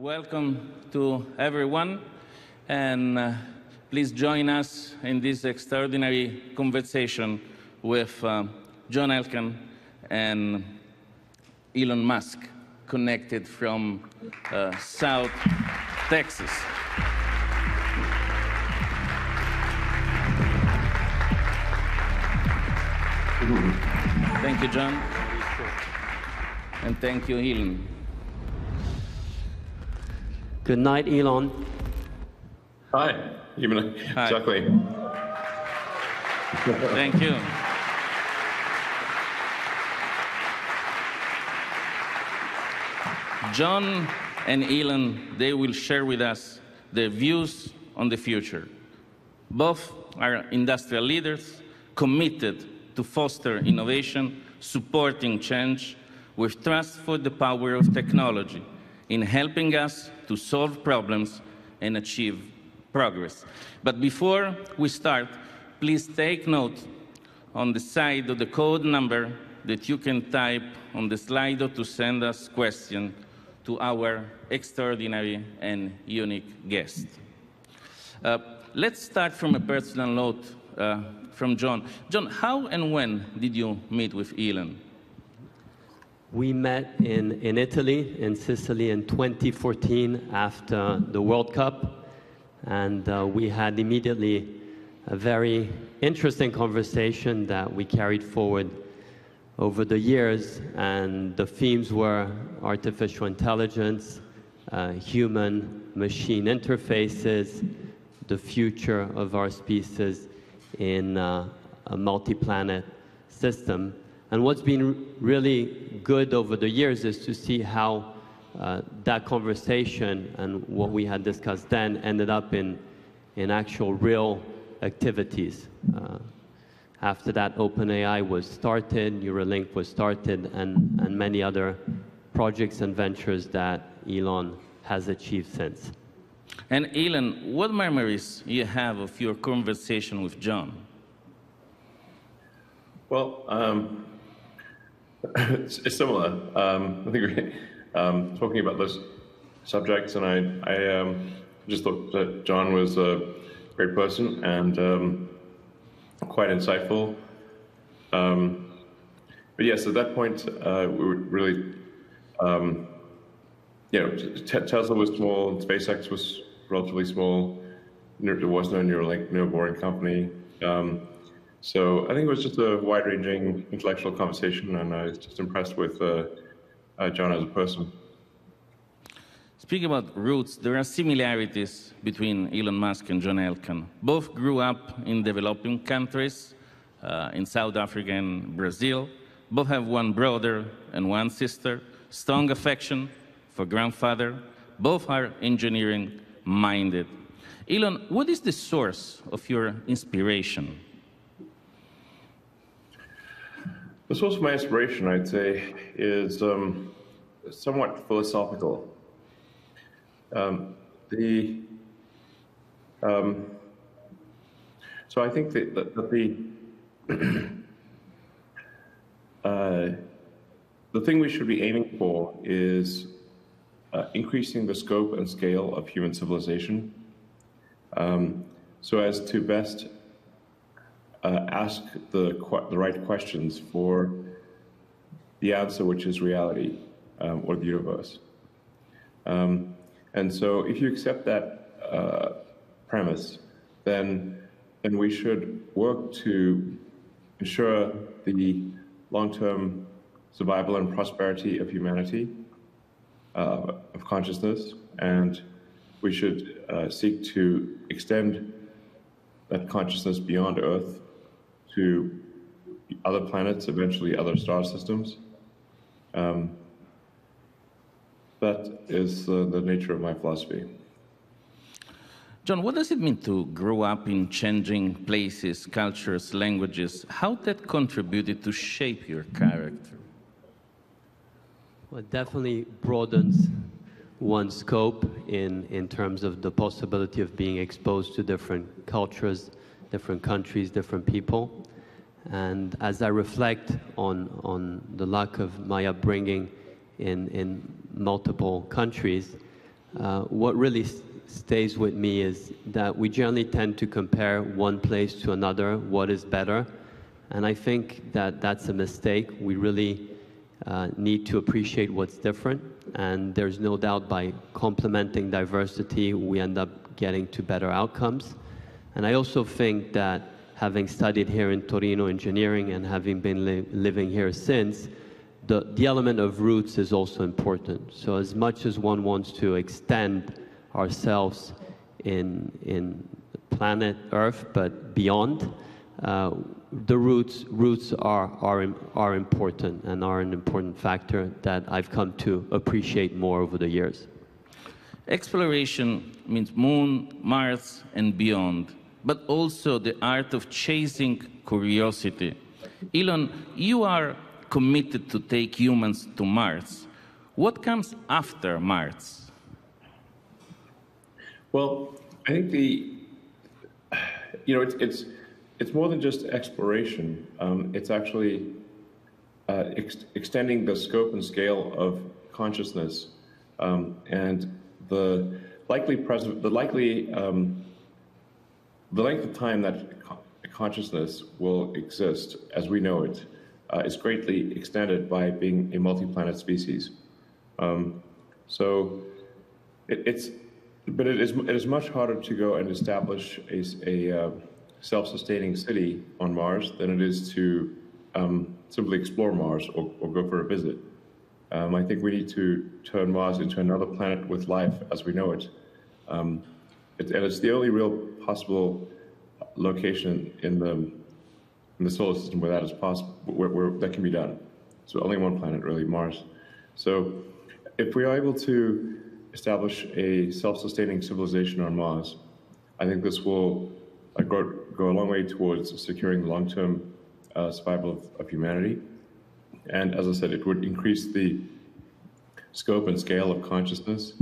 welcome to everyone, and please join us in this extraordinary conversation with John Elkann and Elon Musk, connected from South Texas. Thank you, John. And thank you, Elon. Good night, Elon. Hi. Hi. Exactly. Thank you. John and Elon, they will share with us their views on the future. Both are industrial leaders committed to foster innovation, supporting change, with trust for the power of technology in helping us to solve problems and achieve progress. But before we start, please take note on the side of the code number that you can type on the Slido to send us questions to our extraordinary and unique guest. Let's start from a personal note from John. John, how and when did you meet with Elon? We met in Italy, in Sicily, in 2014 after the World Cup, and we had immediately a very interesting conversation that we carried forward over the years, and the themes were artificial intelligence, human-machine interfaces, the future of our species in a multi-planet system. And what's been really good over the years is to see how that conversation and what we had discussed then ended up in actual real activities. After that, OpenAI was started, Neuralink was started, and many other projects and ventures that Elon has achieved since. And Elon, what memories you have of your conversation with John? Well, it's similar. I think we're talking about those subjects, and I just thought that John was a great person and quite insightful. But yes, at that point, we were really, Tesla was small, SpaceX was relatively small. There was no Neuralink, no boring company. So I think it was just a wide-ranging intellectual conversation, and I was just impressed with John as a person. Speaking about roots, there are similarities between Elon Musk and John Elkann. Both grew up in developing countries, in South Africa and Brazil. Both have one brother and one sister, strong affection for grandfather. Both are engineering-minded. Elon, what is the source of your inspiration? The source of my inspiration, I'd say, is somewhat philosophical. So I think that the thing we should be aiming for is increasing the scope and scale of human civilization, so as to best ask the right questions for the answer, which is reality, or the universe. And so if you accept that premise, then we should work to ensure the long-term survival and prosperity of humanity, of consciousness, and we should seek to extend that consciousness beyond Earth to other planets, eventually other star systems. That is the nature of my philosophy. John, what does it mean to grow up in changing places, cultures, languages? How that contributed to shape your character? Well, it definitely broadens one's scope in terms of the possibility of being exposed to different cultures, different countries, different people. And as I reflect on the luck of my upbringing in multiple countries, what really stays with me is that we generally tend to compare one place to another, what is better, and I think that that's a mistake. We really need to appreciate what's different, and there's no doubt by complementing diversity, we end up getting to better outcomes. And I also think that having studied here in Torino engineering and having been living here since, the element of roots is also important. So as much as one wants to extend ourselves in planet Earth, but beyond, the roots are important and are an important factor that I've come to appreciate more over the years. Exploration means Moon, Mars, and beyond, but also the art of chasing curiosity. Elon, you are committed to take humans to Mars. What comes after Mars? Well, I think it's more than just exploration. It's actually extending the scope and scale of consciousness, and the length of time that consciousness will exist as we know it is greatly extended by being a multi-planet species. But it is much harder to go and establish a self-sustaining city on Mars than it is to simply explore Mars or go for a visit. I think we need to turn Mars into another planet with life as we know it. And it's the only real possible location in the solar system where that is possible, where that can be done. So only one planet, really, Mars. So if we are able to establish a self-sustaining civilization on Mars, I think this will go a long way towards securing the long-term survival of humanity. And as I said, it would increase the scope and scale of consciousness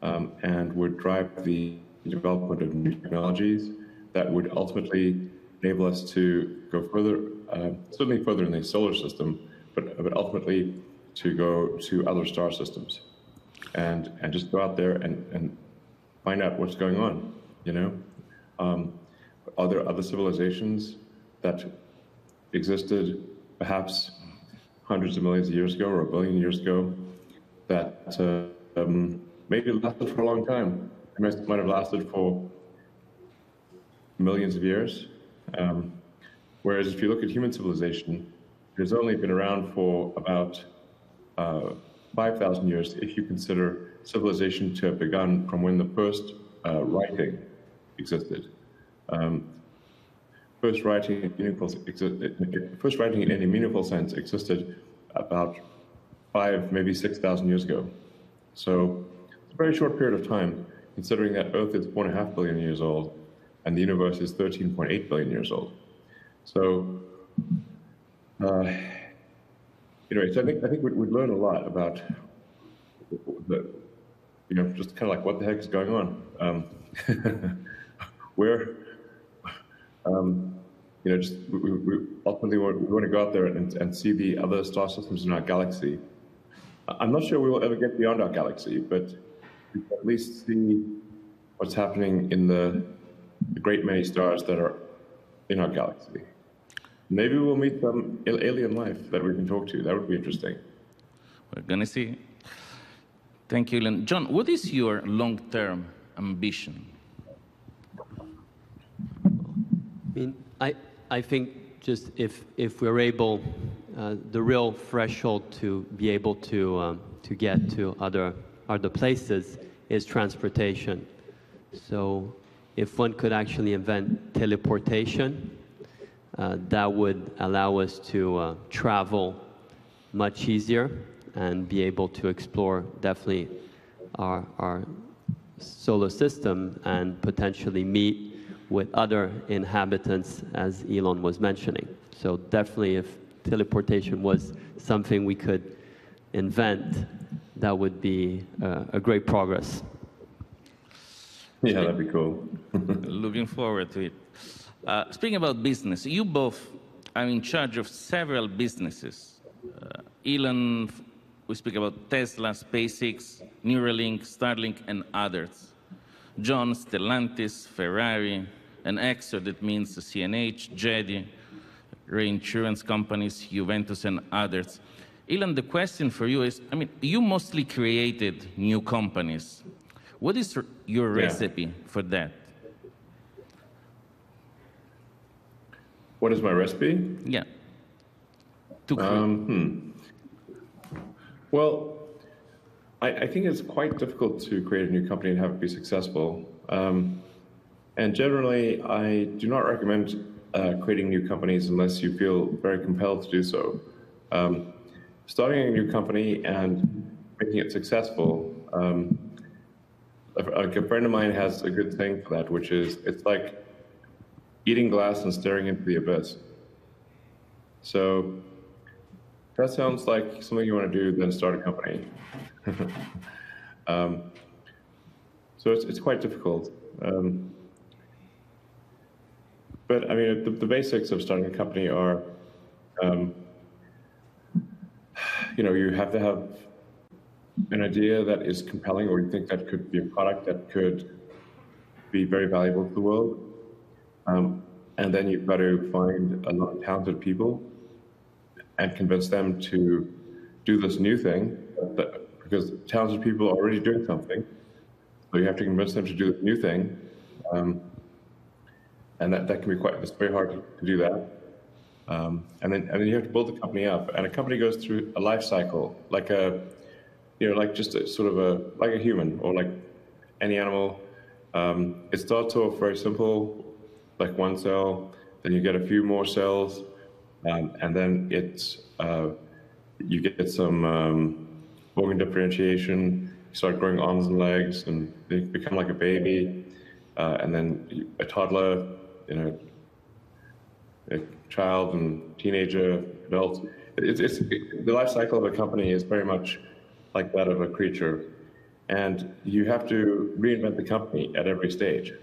and would drive the development of new technologies that would ultimately enable us to go further, certainly further in the solar system, but ultimately to go to other star systems and just go out there and find out what's going on, you know? Are there other civilizations that existed perhaps hundreds of millions of years ago or a billion years ago that maybe lasted for a long time? It might have lasted for millions of years. Whereas if you look at human civilization, it's only been around for about 5,000 years if you consider civilization to have begun from when the first writing existed. First writing in any meaningful sense existed about 5,000, maybe 6,000 years ago. So it's a very short period of time, considering that Earth is 4.5 billion years old and the universe is 13.8 billion years old. So, anyways, I think we'd learn a lot about just kind of like what the heck is going on. Where, just we ultimately want to go out there and see the other star systems in our galaxy. I'm not sure we will ever get beyond our galaxy, but we can at least see what's happening in the great many stars that are in our galaxy. Maybe we'll meet some alien life that we can talk to. That would be interesting. We're gonna see. Thank you, Elon. John, what is your long-term ambition? I think just if we're able, the real threshold to be able to get to other places is transportation. So if one could actually invent teleportation, that would allow us to travel much easier and be able to explore definitely our solar system and potentially meet with other inhabitants, as Elon was mentioning. So definitely if teleportation was something we could invent, that would be a great progress. Yeah, that'd be cool. Looking forward to it. Speaking about business, you both are in charge of several businesses. Elon we speak about Tesla, SpaceX, Neuralink, Starlink, and others. John, Stellantis, Ferrari, and Exor, that means CNH, Jedi, reinsurance companies, Juventus, and others. Elon, the question for you is, I mean, you mostly created new companies. What is your recipe for that? What is my recipe? Yeah. To Well, I think it's quite difficult to create a new company and have it be successful. And generally, I do not recommend creating new companies unless you feel very compelled to do so. Starting a new company and making it successful, a friend of mine has a good thing for that, which is it's like eating glass and staring into the abyss. So that sounds like something you want to do, then start a company. So it's quite difficult. But I mean, the basics of starting a company are, you have to have an idea that is compelling, or you think that could be a product that could be very valuable to the world. And then you've got to find a lot of talented people and convince them to do this new thing, because talented people are already doing something. So you have to convince them to do this new thing. And that can be it's very hard to do that. And then you have to build the company up. And a company goes through a life cycle, like just a sort of like a human or like any animal. It starts off very simple, like one cell, then you get a few more cells, and then you get some organ differentiation, you start growing arms and legs, and they become like a baby, and then a toddler, a child and teenager, adult. The life cycle of a company is very much like that of a creature, and you have to reinvent the company at every stage.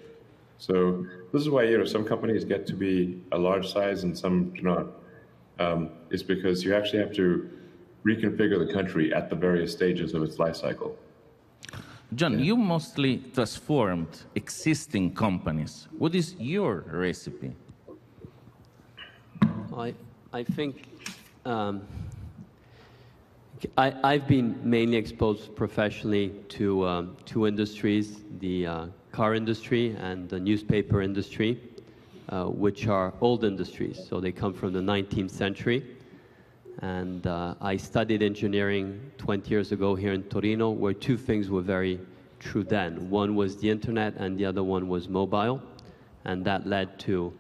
So this is why some companies get to be a large size and some do not. Is because you actually have to reconfigure the country at the various stages of its life cycle. John, you mostly transformed existing companies. What is your recipe? I think I've been mainly exposed professionally to two industries, the car industry and the newspaper industry, which are old industries. So they come from the 19th century. And I studied engineering 20 years ago here in Torino, where two things were very true then. One was the internet and the other one was mobile. And that led to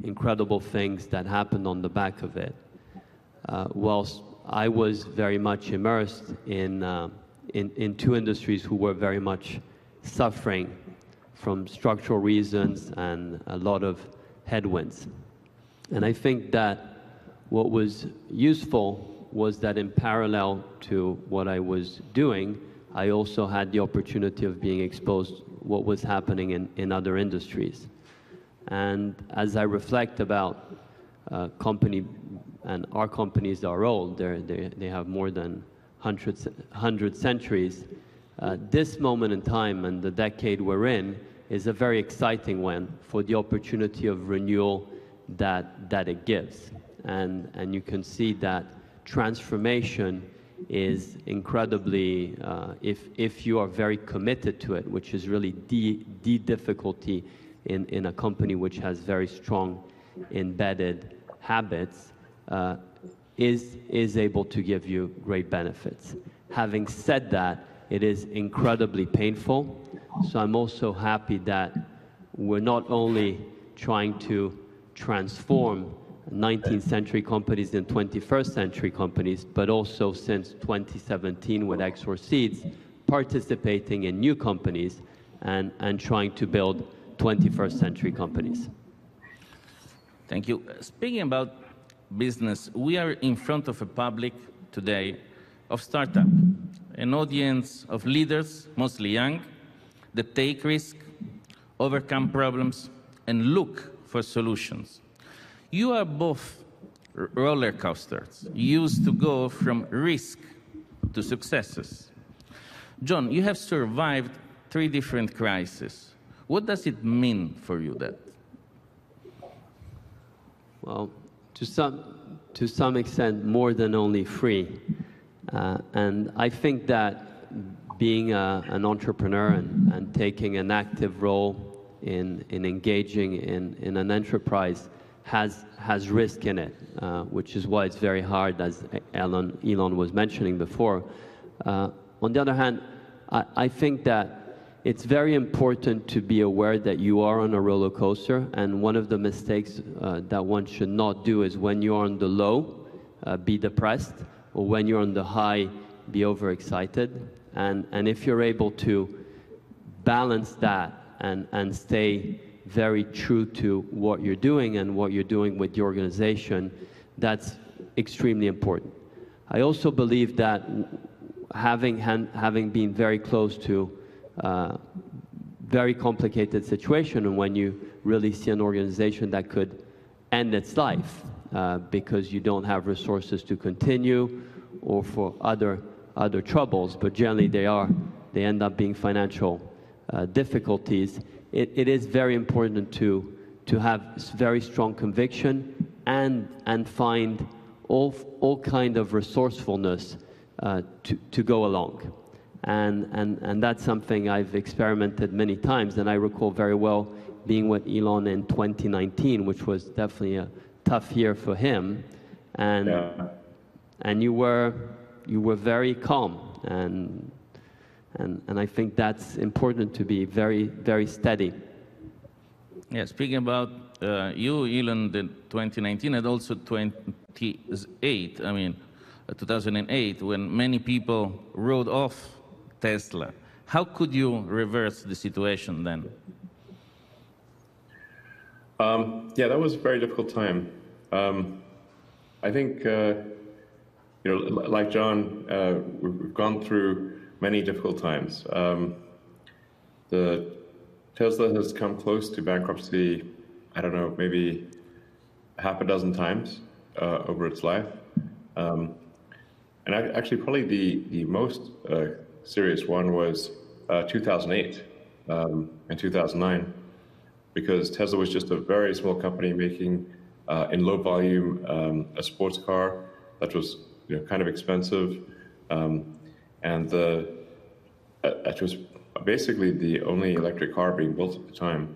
incredible things that happened on the back of it. Whilst I was very much immersed in two industries who were very much suffering from structural reasons and a lot of headwinds. And I think that what was useful was that in parallel to what I was doing, I also had the opportunity of being exposed what was happening in other industries. And as I reflect about company, and our companies are old, they have more than 100 centuries, this moment in time and the decade we're in is a very exciting one for the opportunity of renewal that it gives. And you can see that transformation is incredibly, if you are very committed to it, which is really the difficulty in a company which has very strong embedded habits, is able to give you great benefits. Having said that, it is incredibly painful. So I'm also happy that we're not only trying to transform 19th century companies in 21st century companies, but also since 2017 with Exor Seeds, participating in new companies and trying to build 21st century companies. Thank you. Speaking about business, we are in front of a public today of startup, an audience of leaders, mostly young, that take risk, overcome problems, and look for solutions. You are both roller coasters, used to go from risk to to successes. John, you have survived 3 different crises. What does it mean for you, that? Well, to some extent, more than only 3. And I think that being an entrepreneur and taking an active role in engaging in an enterprise has risk in it, which is why it's very hard, as Elon was mentioning before. On the other hand, I think that it's very important to be aware that you are on a roller coaster, and one of the mistakes that one should not do is when you're on the low, be depressed, or when you're on the high, be overexcited. And if you're able to balance that and stay very true to what you're doing and what you're doing with the organization, that's extremely important. I also believe that having been very close to very complicated situation, and when you really see an organization that could end its life because you don't have resources to continue, or for other troubles, but generally they end up being financial difficulties. It is very important to have very strong conviction and find all kind of resourcefulness to go along. And that's something I've experimented many times, and I recall very well being with Elon in 2019, which was definitely a tough year for him. And you were very calm, and I think that's important, to be very, very steady. Yeah, speaking about you, Elon, the 2019 and also 2008, when many people wrote off Tesla. How could you reverse the situation then? Yeah, that was a very difficult time. I think, like John, we've gone through many difficult times. The Tesla has come close to bankruptcy, I don't know, maybe half a dozen times over its life. And actually, probably the most serious one was 2008 and 2009, because Tesla was just a very small company making, in low volume, a sports car that was kind of expensive, and it was basically the only electric car being built at the time.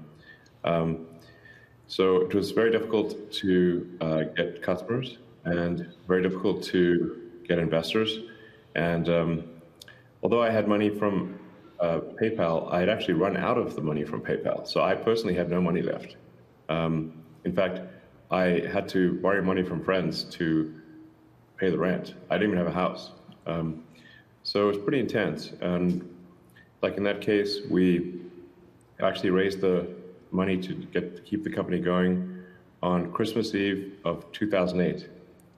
So it was very difficult to get customers, and very difficult to get investors. And although I had money from PayPal, I had actually run out of the money from PayPal. So I personally had no money left. In fact, I had to borrow money from friends to pay the rent. I didn't even have a house. So it was pretty intense. And like in that case, we actually raised the money to keep the company going on Christmas Eve of 2008.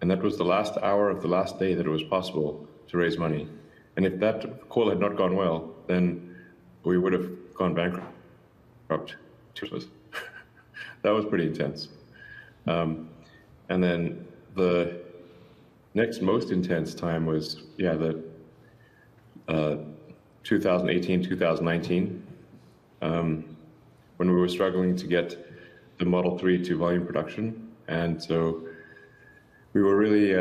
And that was the last hour of the last day that it was possible to raise money. And if that call had not gone well, then we would have gone bankrupt. That was pretty intense. And then the next most intense time was, the 2018, 2019, when we were struggling to get the Model 3 to volume production. And so we were really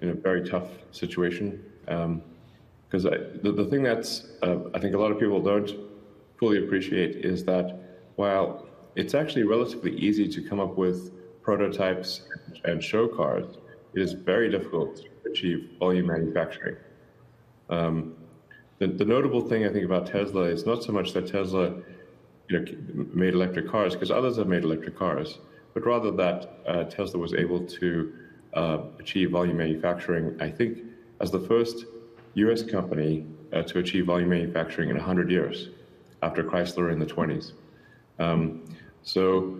in a very tough situation. Because the thing that's, I think a lot of people don't fully appreciate is that while it's actually relatively easy to come up with prototypes and show cars, it is very difficult to achieve volume manufacturing. The notable thing I think about Tesla is not so much that Tesla made electric cars, because others have made electric cars, but rather that Tesla was able to achieve volume manufacturing, I think, as the first US company to achieve volume manufacturing in 100 years, after Chrysler in the 20s. So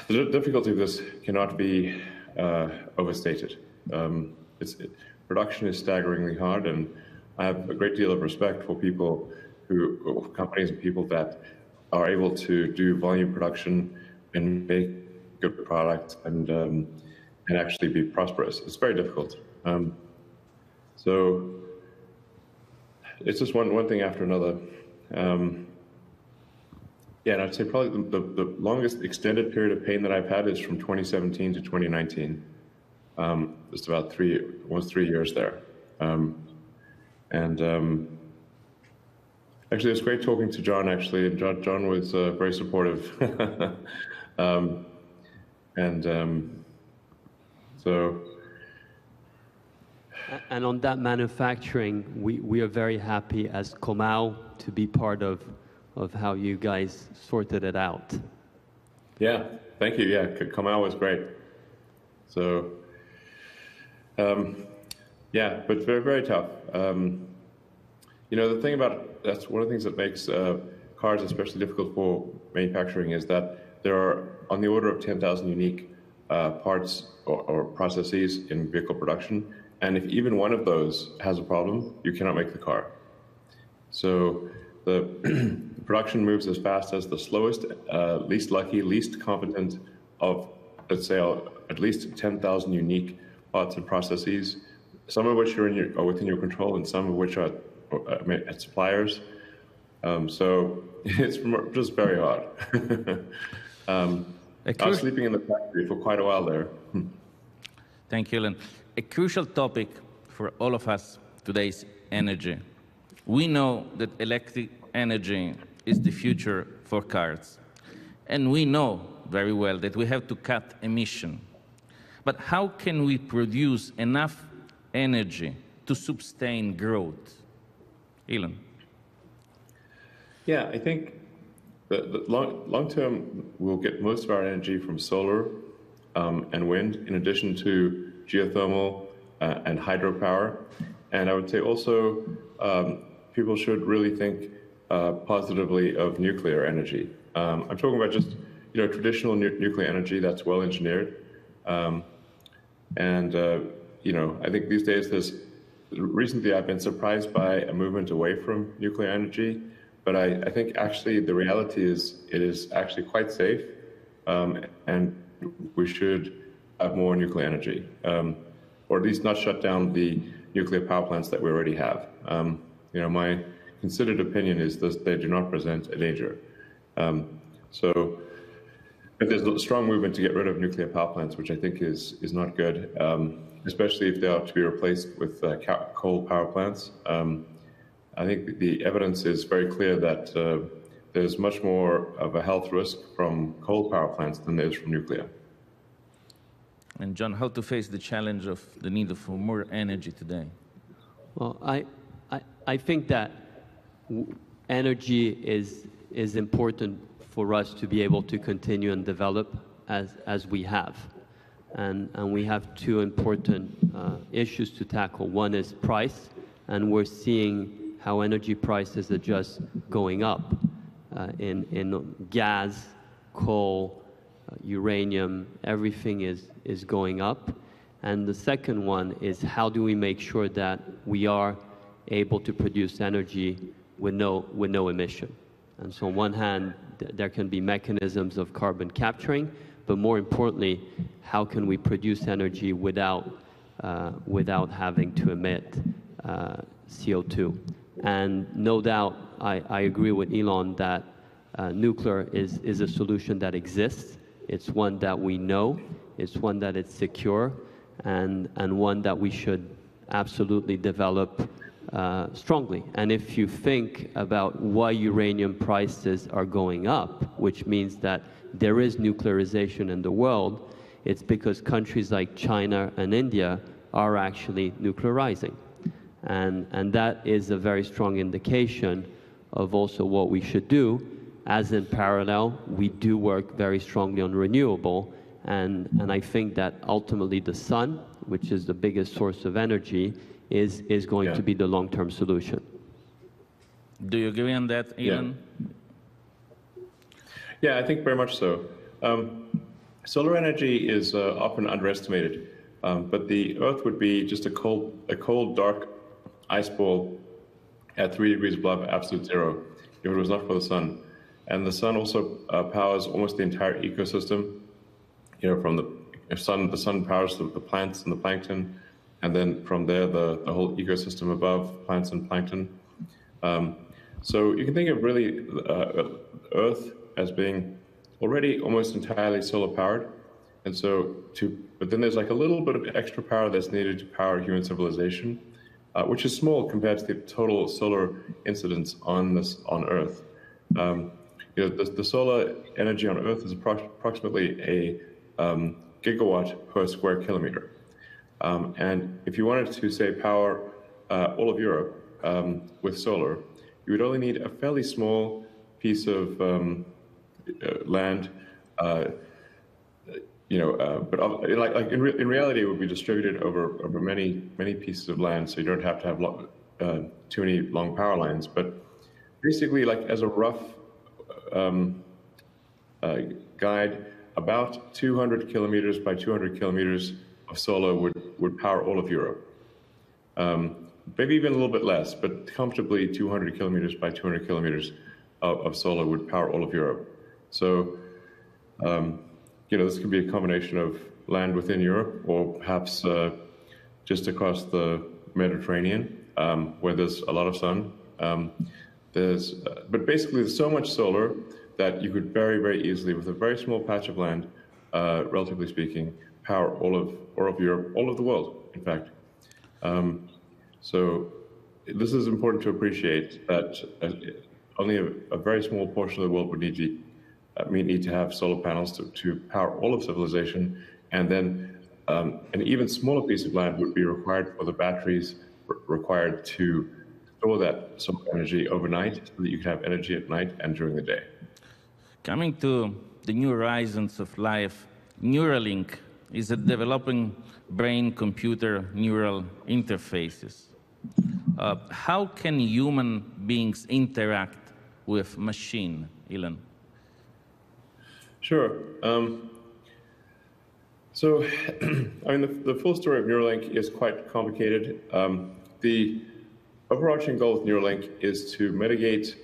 the difficulty of this cannot be overstated. Production is staggeringly hard, and I have a great deal of respect for companies and people that are able to do volume production and make good products and actually be prosperous. It's very difficult. So it's just one thing after another. Yeah, and I'd say probably the longest extended period of pain that I've had is from 2017 to 2019. Just about almost 3 years there. Actually, it was great talking to John, actually, and John was very supportive. So. And on that manufacturing, we are very happy as Comau to be part of how you guys sorted it out. Yeah, thank you. Yeah, Comau was great. So, yeah, but very, very tough. You know, the thing about, that's one of the things that makes cars especially difficult for manufacturing is that there are on the order of 10,000 unique parts or processes in vehicle production. And if even one of those has a problem, you cannot make the car. So the production moves as fast as the slowest, least lucky, least competent of, let's say, at least 10,000 unique parts and processes, some of which are within your control and some of which are at suppliers. So it's just very hard. I was sleeping in the factory for quite a while there. Thank you, Elon. A crucial topic for all of us today is energy. We know that electric energy is the future for cars. And we know very well that we have to cut emission. But how can we produce enough energy to sustain growth? Elon. Yeah, I think the long term, we'll get most of our energy from solar and wind, in addition to geothermal and hydropower. And I would say also people should really think positively of nuclear energy. I'm talking about just traditional nuclear energy that's well engineered. I think these days recently I've been surprised by a movement away from nuclear energy, but I think actually the reality is it is actually quite safe, and we should have more nuclear energy, or at least not shut down the nuclear power plants that we already have. My considered opinion is that they do not present a danger. But there's a strong movement to get rid of nuclear power plants, which I think is not good, especially if they are to be replaced with coal power plants. I think the evidence is very clear that there's much more of a health risk from coal power plants than there is from nuclear. And John, how to face the challenge of the need for more energy today? Well, I think that energy is important for us to be able to continue and develop as we have. And we have two important issues to tackle. One is price, and we're seeing how energy prices are just going up in gas, coal, uranium, everything is going up. And the second one is how do we make sure that we are able to produce energy with no emission. And so on one hand, there can be mechanisms of carbon capturing, but more importantly, how can we produce energy without having to emit CO2? And no doubt, I agree with Elon that nuclear is a solution that exists. It's one that we know. It's one that is secure, and one that we should absolutely develop strongly. And if you think about why uranium prices are going up, which means that there is nuclearization in the world, it's because countries like China and India are actually nuclearizing. And that is a very strong indication of also what we should do, as in parallel, we do work very strongly on renewable, and I think that ultimately the sun, which is the biggest source of energy, is going to be the long-term solution. Do you agree on that, Elon? Yeah, I think very much so. Solar energy is often underestimated, but the Earth would be just a cold, dark ice ball at 3 degrees above absolute zero if it was not for the sun. And the sun also powers almost the entire ecosystem. From the sun powers the plants and the plankton, and then from there, the whole ecosystem above, plants and plankton. So you can think of really Earth as being already almost entirely solar powered. And so but then there's like a little bit of extra power that's needed to power human civilization, which is small compared to the total solar incidence on Earth. The solar energy on Earth is approximately a gigawatt per square kilometer. And if you wanted to, say, power all of Europe with solar, you would only need a fairly small piece of land, but in reality, it would be distributed over many pieces of land, so you don't have to have too many long power lines. But basically, like as a rough guide, about 200 kilometers by 200 kilometers of solar would power all of Europe. Maybe even a little bit less, but comfortably 200 kilometers by 200 kilometers of solar would power all of Europe. So, this could be a combination of land within Europe or perhaps just across the Mediterranean, where there's a lot of sun. But basically there's so much solar that you could very, very easily, with a very small patch of land, relatively speaking, power all of Europe, all of the world, in fact. So this is important to appreciate, that only a very small portion of the world would need to have solar panels to power all of civilization, and then an even smaller piece of land would be required for the batteries required to store that solar energy overnight, so that you can have energy at night and during the day. Coming to the new horizons of life, Neuralink is a developing brain-computer neural interfaces. How can human beings interact with machine, Elon? Sure. So, the full story of Neuralink is quite complicated. The overarching goal with Neuralink is to mitigate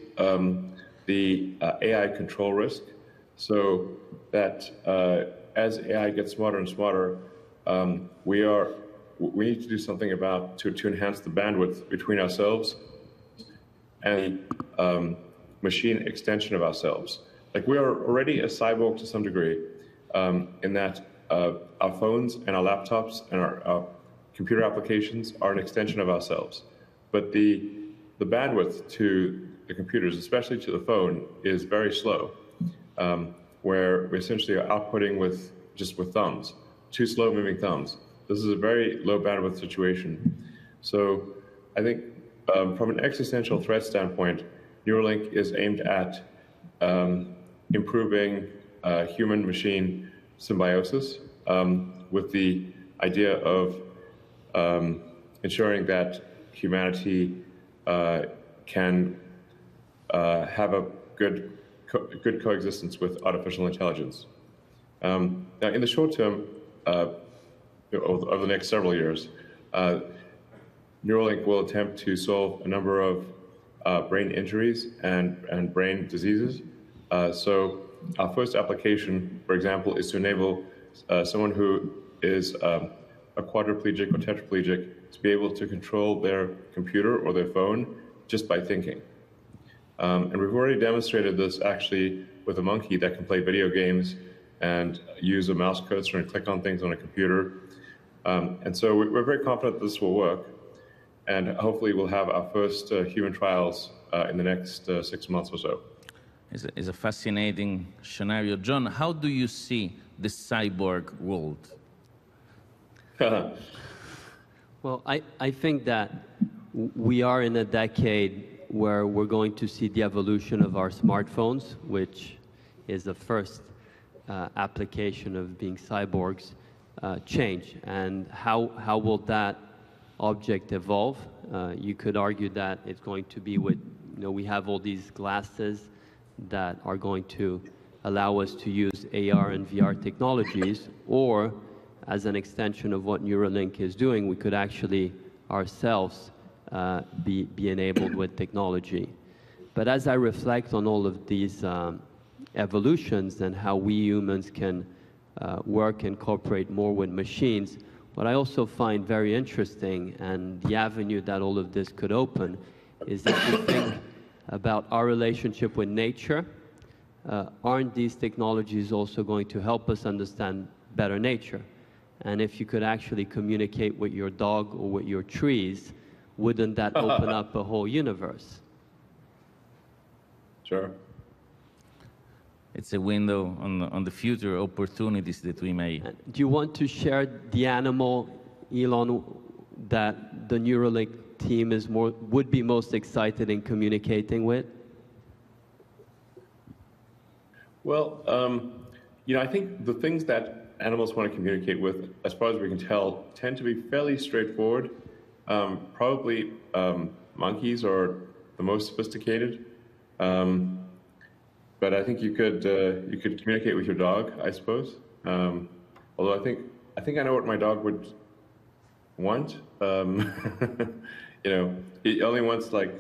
the AI control risk, so that as AI gets smarter and smarter, we need to do something to enhance the bandwidth between ourselves and the machine extension of ourselves. Like, we are already a cyborg to some degree, in that our phones and our laptops and our computer applications are an extension of ourselves. But the bandwidth to the computers, especially to the phone, is very slow, where we essentially are outputting with thumbs, two slow-moving thumbs. This is a very low bandwidth situation. So I think from an existential threat standpoint, Neuralink is aimed at improving human-machine symbiosis, with the idea of ensuring that humanity can have a good coexistence with artificial intelligence. Now, in the short term, over the next several years, Neuralink will attempt to solve a number of brain injuries and brain diseases. So our first application, for example, is to enable someone who is a quadriplegic or tetraplegic to be able to control their computer or their phone just by thinking. And we've already demonstrated this actually with a monkey that can play video games and use a mouse cursor and click on things on a computer. And so we're very confident this will work. And hopefully we'll have our first human trials in the next 6 months or so. It's a fascinating scenario. John, how do you see the cyborg world? Well, I think that we are in a decade where we're going to see the evolution of our smartphones, which is the first application of being cyborgs, change. And how will that object evolve? You could argue that it's going to be with, we have all these glasses that are going to allow us to use AR and VR technologies, or as an extension of what Neuralink is doing, we could actually ourselves be enabled with technology. But as I reflect on all of these evolutions and how we humans can work and cooperate more with machines, what I also find very interesting, and the avenue that all of this could open, is if we think about our relationship with nature, aren't these technologies also going to help us understand better nature? And if you could actually communicate with your dog or with your trees, wouldn't that open up a whole universe? Sure. It's a window on the future opportunities that we may. Do you want to share the animal, Elon, that the Neuralink team would be most excited in communicating with? Well, I think the things that animals want to communicate with, as far as we can tell, tend to be fairly straightforward. Probably monkeys are the most sophisticated. But I think you could communicate with your dog, I suppose. Although I think I know what my dog would want. He only wants like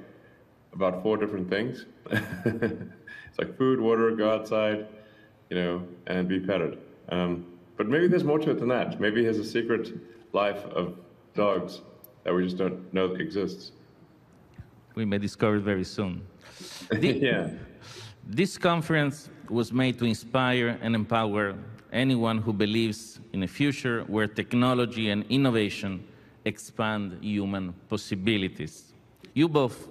about 4 different things. It's like food, water, go outside, and be petted. But maybe there's more to it than that. Maybe he has a secret life of dogs that we just don't know exists. We may discover it very soon. Yeah. This conference was made to inspire and empower anyone who believes in a future where technology and innovation expand human possibilities. You both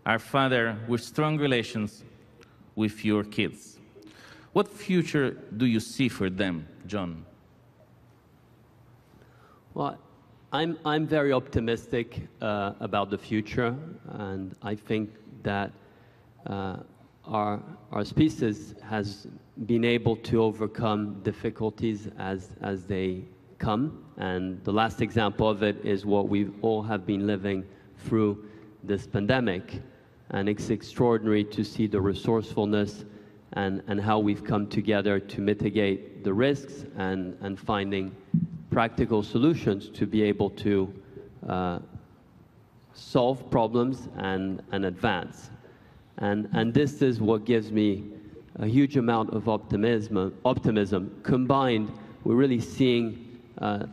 are fathers with strong relations with your kids. What future do you see for them, John? Well, I'm very optimistic about the future, and I think that our species has been able to overcome difficulties as they come, and the last example of it is what we all have been living through this pandemic, and it's extraordinary to see the resourcefulness and how we've come together to mitigate the risks and finding practical solutions to be able to solve problems and advance. And this is what gives me a huge amount of optimism combined with really seeing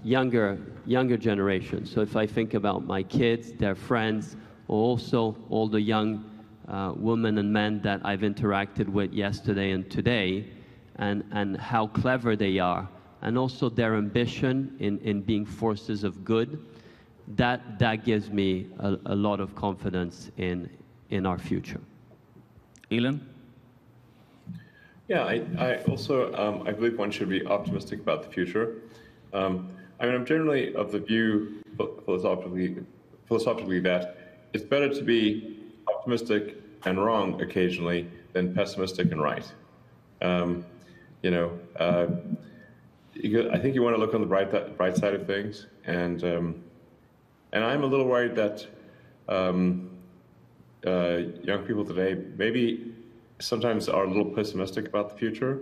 younger generations. So if I think about my kids, their friends, or also all the young women and men that I've interacted with yesterday and today, and how clever they are, and also their ambition in being forces of good, that gives me a lot of confidence in our future. Elon? Yeah, I also I believe one should be optimistic about the future. I'm generally of the view philosophically that it's better to be optimistic and wrong occasionally than pessimistic and right. I think you want to look on the bright side of things, and I'm a little worried that young people today maybe sometimes are a little pessimistic about the future,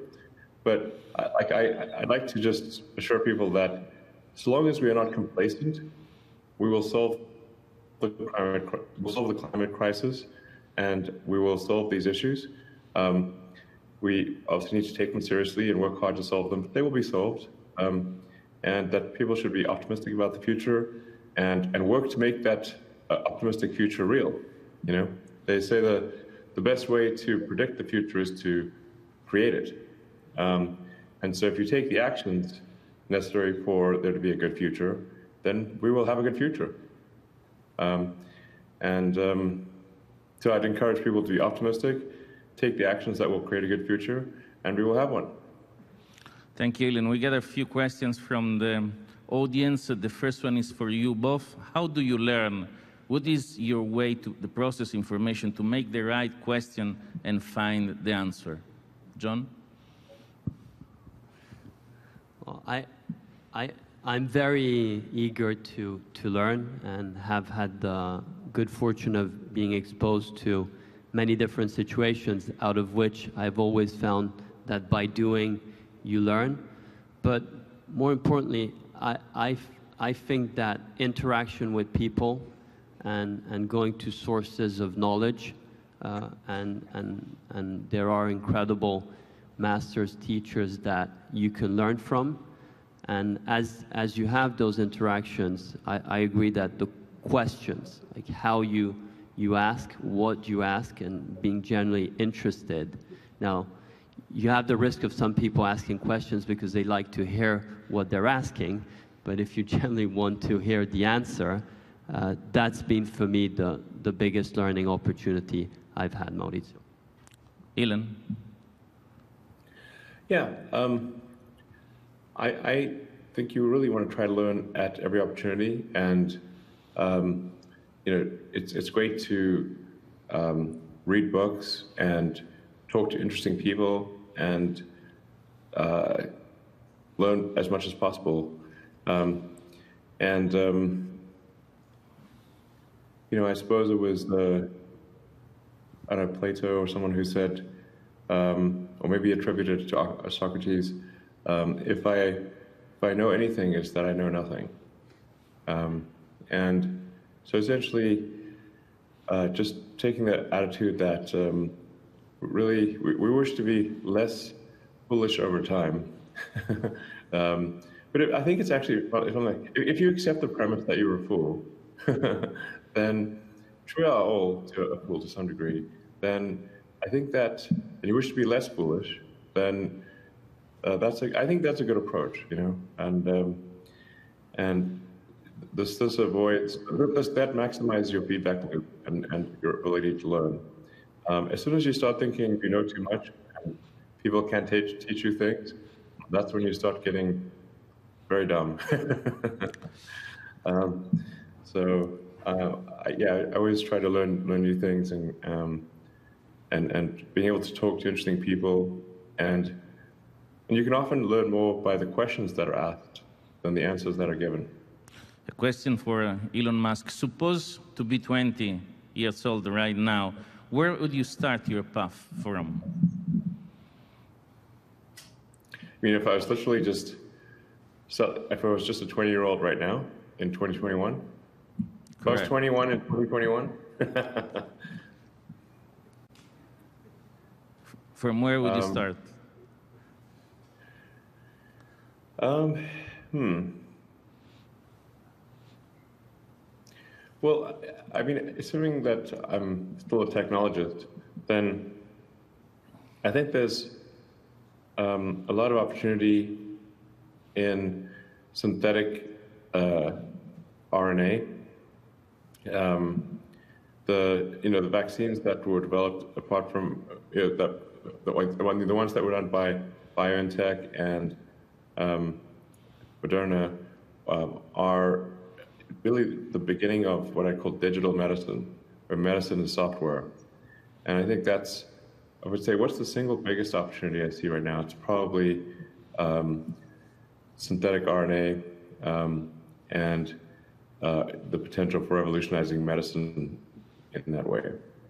but I'd like to just assure people that so long as we are not complacent, we will solve the climate crisis, and we will solve these issues. We obviously need to take them seriously and work hard to solve them, but they will be solved, and that people should be optimistic about the future and work to make that optimistic future real. They say the best way to predict the future is to create it. And so if you take the actions necessary for there to be a good future, then we will have a good future. So I'd encourage people to be optimistic, take the actions that will create a good future, and we will have one. Thank you, Elon. We got a few questions from the audience. The first one is for you both. How do you learn? What is your way to process information to make the right question and find the answer? John? Well, I'm very eager to learn and have had the good fortune of being exposed to many different situations, out of which I've always found that by doing, you learn. But more importantly, I think that interaction with people and going to sources of knowledge, and there are incredible masters, teachers that you can learn from, And as you have those interactions, I agree that the questions, like how you ask, what you ask, and being generally interested. Now, you have the risk of some people asking questions because they like to hear what they're asking, but if you generally want to hear the answer, that's been for me the biggest learning opportunity I've had, Maurizio. Elon? Yeah, I think you really want to try to learn at every opportunity, and you know, it's great to read books and talk to interesting people and learn as much as possible. You know, I suppose it was I don't know, Plato or someone who said, or maybe attributed to Socrates, if I know anything, it's that I know nothing. And so essentially, just taking that attitude that really we wish to be less foolish over time. But I think it's actually, if you accept the premise that you're a fool, then we are all a fool to some degree, then I think that, and you wish to be less foolish, then I think that's a good approach, you know, and this avoids, that maximizes your feedback loop and your ability to learn. As soon as you start thinking you know too much, and people can't teach you things, that's when you start getting very dumb. Yeah, I always try to learn new things and being able to talk to interesting people, and you can often learn more by the questions that are asked than the answers that are given. A question for Elon Musk. Suppose to be 20 years old right now, where would you start your path from? I mean, if I was literally if I was just a 20-year-old right now in 2021, if I was 21 in 2021, from where would you start? Well, I mean, assuming that I'm still a technologist, then I think there's a lot of opportunity in synthetic RNA. The vaccines that were developed, apart from the ones that were done by BioNTech and Moderna, are really the beginning of what I call digital medicine, or medicine and software. And I think I would say, what's the single biggest opportunity I see right now? It's probably synthetic RNA and the potential for revolutionizing medicine in that way.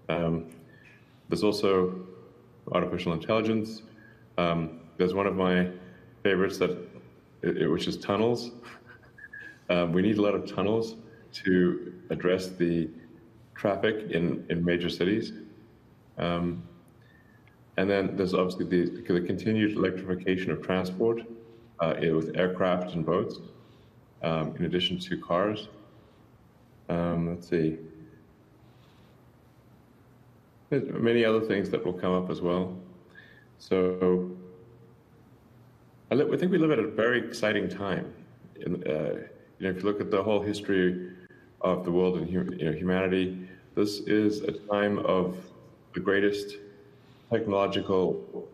There's also artificial intelligence. There's one of my favorites which is tunnels. We need a lot of tunnels to address the traffic in major cities. And then there's obviously the continued electrification of transport with aircraft and boats, in addition to cars. Let's see. There's many other things that will come up as well. So I think we live at a very exciting time. If you look at the whole history of the world and humanity, this is a time of the greatest technological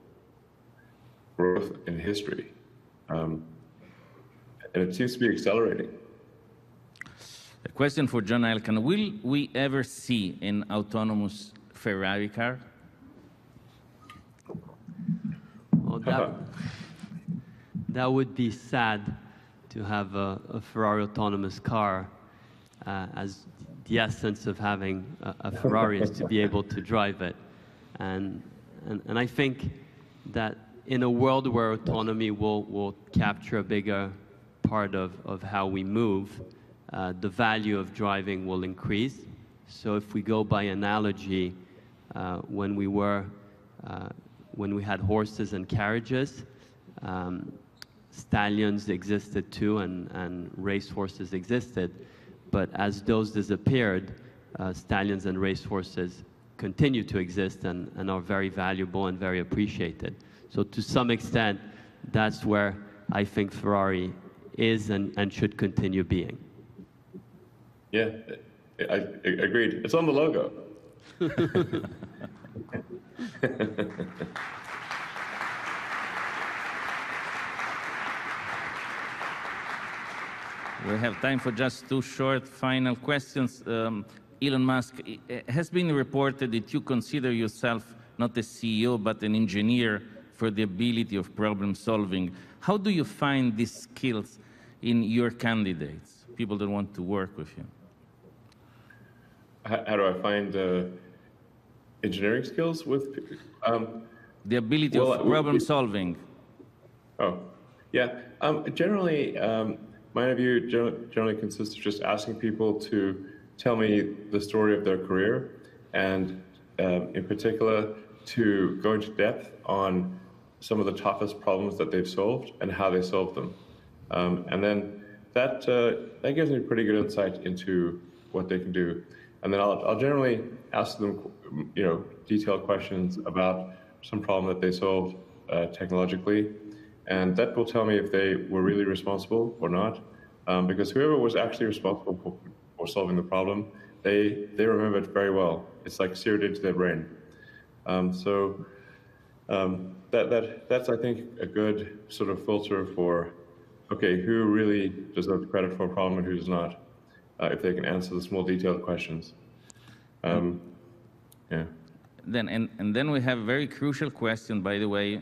growth in history, and it seems to be accelerating. A question for John Elkann. Will we ever see an autonomous Ferrari car? Well, that would be sad to have a Ferrari autonomous car, as the essence of having a Ferrari is to be able to drive it. And I think that in a world where autonomy will capture a bigger part of how we move, the value of driving will increase. So if we go by analogy, when we had horses and carriages, stallions existed too, and racehorses existed. But as those disappeared, stallions and racehorses continue to exist and are very valuable and very appreciated. So to some extent, that's where I think Ferrari is and should continue being. Yeah, I agreed. It's on the logo. We have time for just two short final questions. Elon Musk, it has been reported that you consider yourself not a CEO, but an engineer for the ability of problem solving. How do you find these skills in your candidates, people that want to work with you? How do I find engineering skills with the ability of problem solving? Oh, yeah. Generally, my interview generally consists of just asking people to tell me the story of their career, and in particular, to go into depth on some of the toughest problems that they've solved and how they solved them. And then that gives me pretty good insight into what they can do. And then I'll generally ask them, detailed questions about some problem that they solved technologically, and that will tell me if they were really responsible or not. Because whoever was actually responsible for solving the problem, they remember it very well. It's like seared into their brain. That's I think a good sort of filter for, okay, who really deserves credit for a problem and who does not, if they can answer the small detailed questions. Yeah. Then we have a very crucial question, by the way,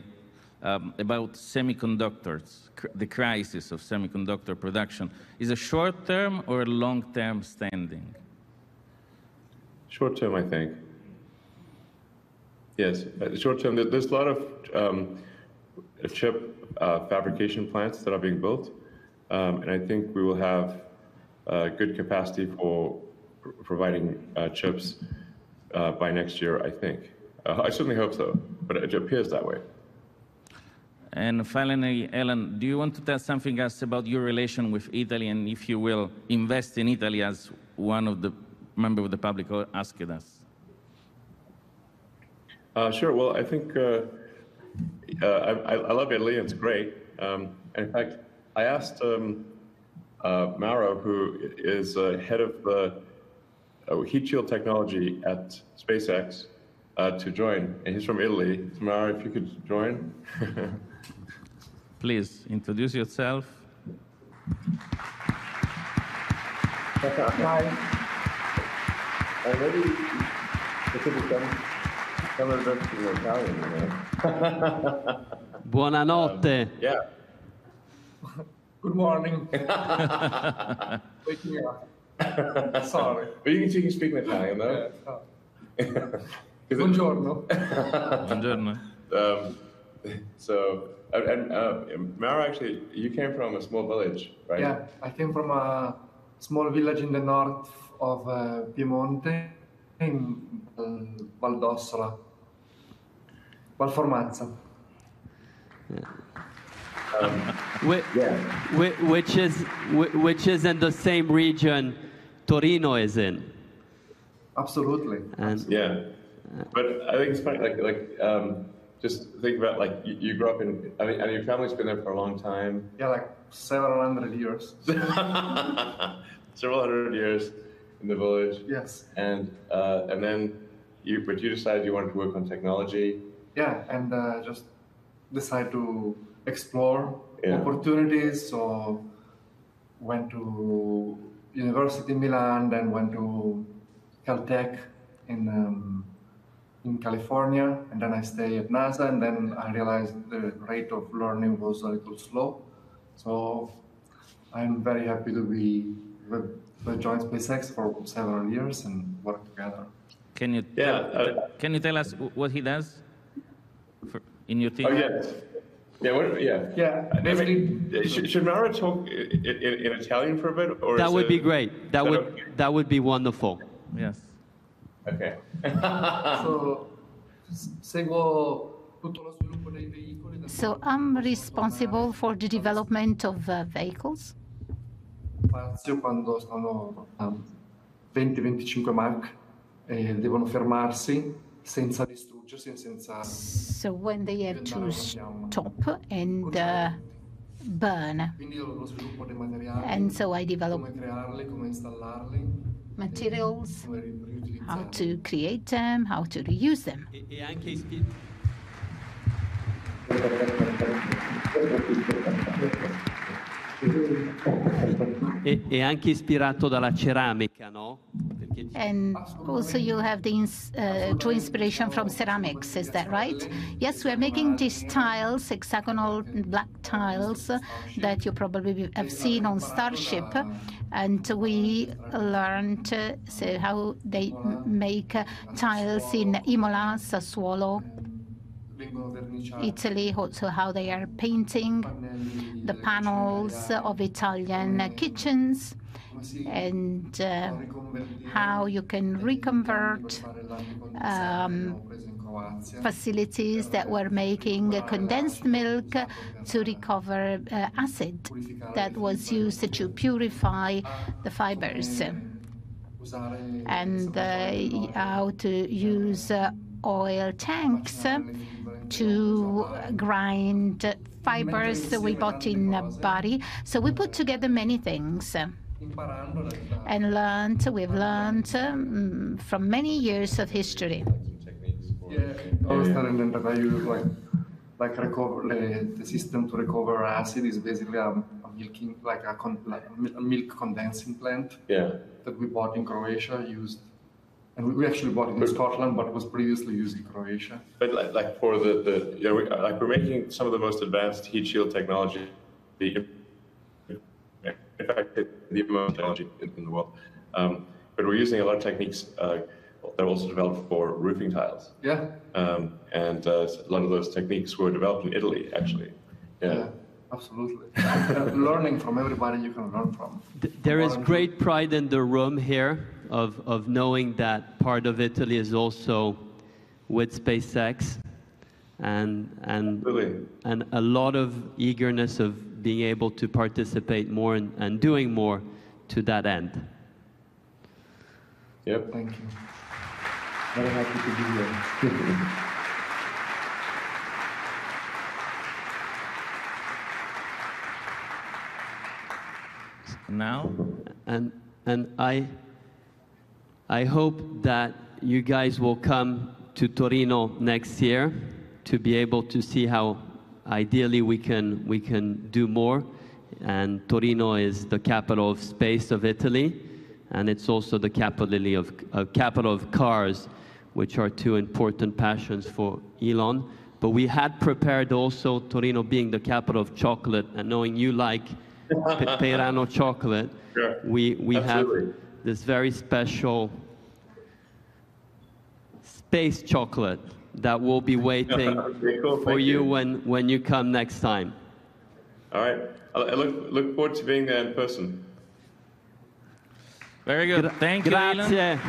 about semiconductors, the crisis of semiconductor production. Is a short-term or a long-term standing? Short-term, I think. Yes, short-term. There's a lot of chip fabrication plants that are being built, and I think we will have good capacity for providing chips by next year, I think. I certainly hope so, but it appears that way. And finally, Elon, do you want to tell something else about your relation with Italy, and if you will invest in Italy as one of the members of the public asked us? Sure. Well, I think I love Italy. It's great. In fact, I asked Mauro, who is head of the heat shield technology at SpaceX, to join, and he's from Italy. So Mauro, if you could join. Please introduce yourself. Hi. Maybe you could come a bit to Italian, Buonanotte. Yeah. Good morning. Wake me up. Sorry. But you can speak in Italian, though. Yeah. Buongiorno. Buongiorno. So, Mauro, actually, you came from a small village, right? Yeah, I came from a small village in the north of Piemonte, in Valdossola, Valformazza. Which is in the same region Torino is in. Absolutely. And yeah, but I think it's funny, just think about, you grew up in, and your family's been there for a long time. Yeah, like several hundred years. Several hundred years in the village. Yes. And then you decided you wanted to work on technology. Yeah, and just decided to explore Yeah. opportunities. So went to University in Milan, then went to Caltech in California, and then I stayed at NASA, and then I realized the rate of learning was a little slow. So I'm very happy to join SpaceX for several years and work together. Can you tell us what he does in your team? Oh, yes. Yeah. Basically, should Mauro talk in Italian for a bit? Or that would be great. That would be wonderful. Yes. Okay. seguo tutto lo sviluppo dei veicoli da So I'm responsible for the development of vehicles. Spazio quando stanno a 20-25 Mach e devono fermarsi senza distruggersi e senza... So when they have to stop and burn. Quindi io lo sviluppo dei materiali, And so I develop come crearli, come installarli, materials, come how riutilizzarli. to create them, how to reuse them. È anche ispirato dalla ceramica, no? And also you have the true inspiration from ceramics, is that right? Yes, we are making these tiles, hexagonal black tiles that you probably have seen on Starship. And we learned how they make tiles in Imola, Sassuolo, Italy, also how they are painting the panels of Italian kitchens, and how you can reconvert facilities that were making condensed milk to recover acid that was used to purify the fibers, and how to use oil tanks to grind fibers that we bought in a body. So we put together many things and we've learned from many years of history. Like recover the system to recover acid is basically a milking, like a milk condensing plant. Yeah. That we bought in Croatia, used, and we actually bought it in Scotland, but was previously used in Croatia. But like for the you know, we're making some of the most advanced heat shield technology, in fact, the most technology in the world. But we're using a lot of techniques that are also developed for roofing tiles. Yeah. And a lot of those techniques were developed in Italy, actually. Yeah, absolutely. Learning from everybody you can learn from. There is great pride in the room here of knowing that part of Italy is also with SpaceX, and a lot of eagerness of being able to participate more and doing more to that end. Yep. Thank you. Very happy to be here. Now? And I hope that you guys will come to Torino next year to be able to see how ideally we can do more. And Torino is the capital of space of Italy, and it's also the capital of cars, which are two important passions for Elon. But we had prepared also Torino being the capital of chocolate, and knowing you like Peirano chocolate, Sure. we have this very special space chocolate that will be waiting for you when you come next time. All right. I look forward to being there in person. Very good. Thank you, Elon. Grazie.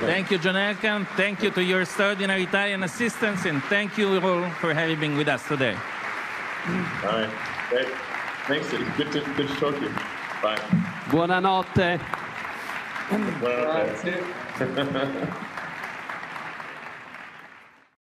Thank you, John Elkann. Thank you to your extraordinary Italian assistants, and thank you all for having been with us today. All right. Great. Thanks. Good to talk to you. Bye. Buonanotte. Buonanotte.